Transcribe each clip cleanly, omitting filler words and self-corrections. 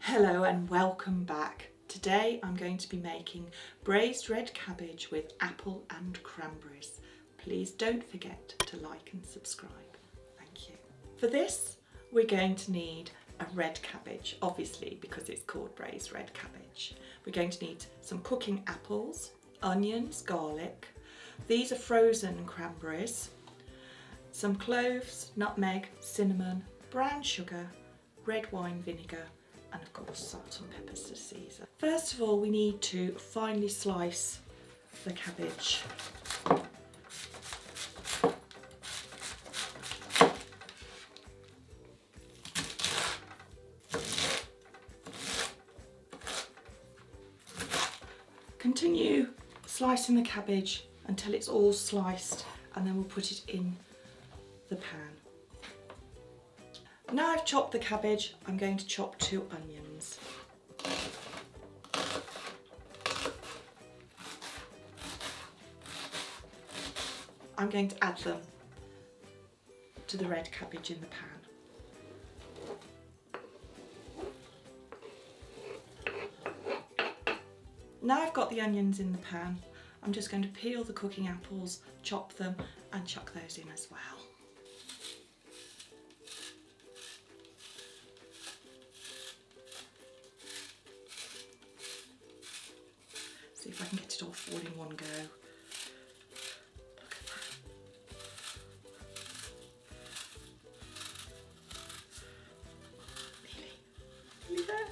Hello and welcome back. Today I'm going to be making braised red cabbage with apple and cranberries. Please don't forget to like and subscribe. Thank you. For this we're going to need a red cabbage, obviously because it's called braised red cabbage. We're going to need some cooking apples, onions, garlic. These are frozen cranberries, some cloves, nutmeg, cinnamon, brown sugar, red wine vinegar, and of course salt and peppers to season. First of all, we need to finely slice the cabbage. Continue slicing the cabbage until it's all sliced, and then we'll put it in the pan. Now I've chopped the cabbage, I'm going to chop 2 onions. I'm going to add them to the red cabbage in the pan. Now I've got the onions in the pan, I'm just going to peel the cooking apples, chop them and chuck those in as well. See if I can get it all all in one go. Look at that. Nearly there.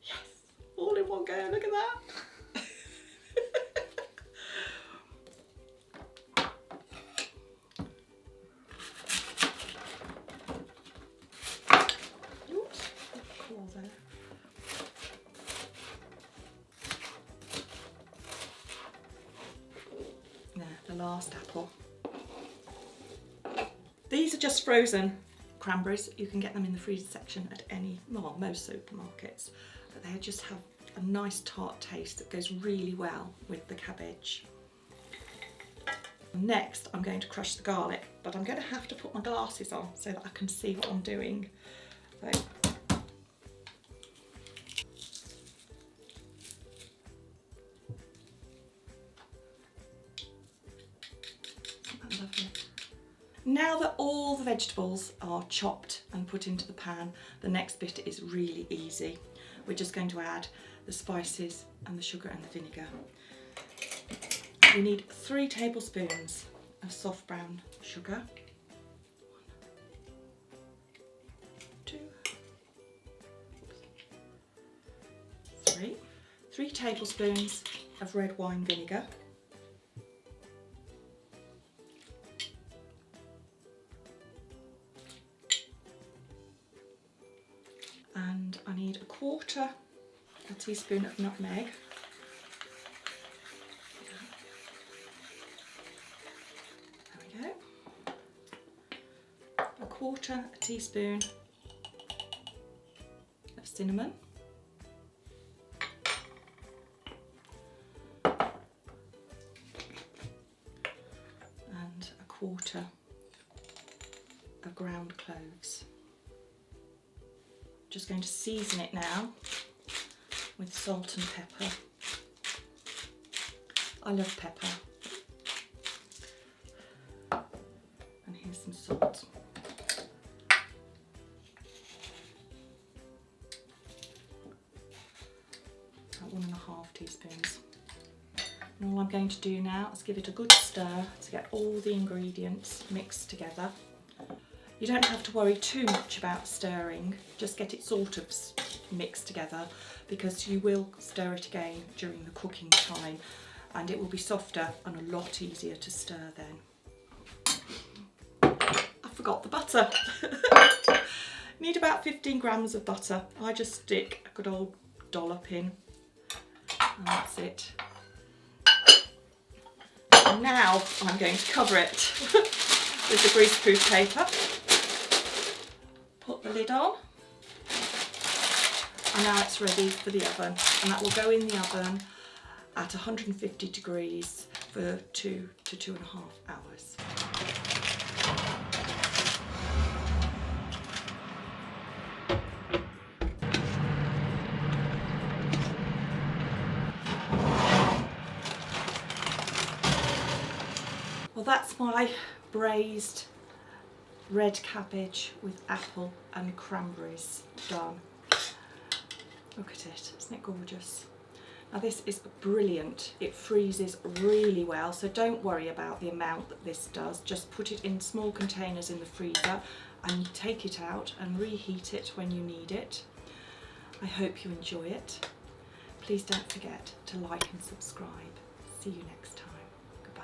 Yes, all in one go, look at that. Oops, cool there. The last apple. These are just frozen cranberries. You can get them in the freezer section at most supermarkets. But they just have a nice tart taste that goes really well with the cabbage. Next, I'm going to crush the garlic, but I'm going to have to put my glasses on so that I can see what I'm doing. So, lovely. Now that all the vegetables are chopped and put into the pan, the next bit is really easy. We're just going to add the spices and the sugar and the vinegar. We need 3 tablespoons of soft brown sugar. 1, 2, 3. 3 tablespoons of red wine vinegar. And I need 1/4 teaspoon of nutmeg. There we go. 1/4 teaspoon of cinnamon. And 1/4 of ground cloves. Just going to season it now with salt and pepper. I love pepper. And here's some salt. About 1½ teaspoons. And all I'm going to do now is give it a good stir to get all the ingredients mixed together. You don't have to worry too much about stirring, just get it sort of mixed together, because you will stir it again during the cooking time and it will be softer and a lot easier to stir then. I forgot the butter. Need about 15 grams of butter. I just stick a good old dollop in and that's it. And now I'm going to cover it with the greaseproof paper. Put the lid on, and now it's ready for the oven, and that will go in the oven at 150 degrees for 2 to 2.5 hours. that's my braised red cabbage with apple and cranberries done. Look at it, isn't it gorgeous? Now this is brilliant. It freezes really well, so don't worry about the amount that this does. Just put it in small containers in the freezer and take it out and reheat it when you need it. I hope you enjoy it. Please don't forget to like and subscribe. See you next time. Goodbye.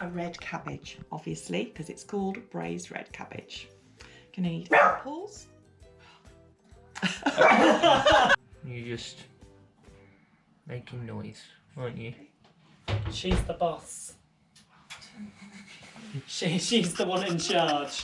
A red cabbage, obviously, because it's called braised red cabbage. Gonna need apples. You're just making noise, aren't you? She's the boss. She's the one in charge.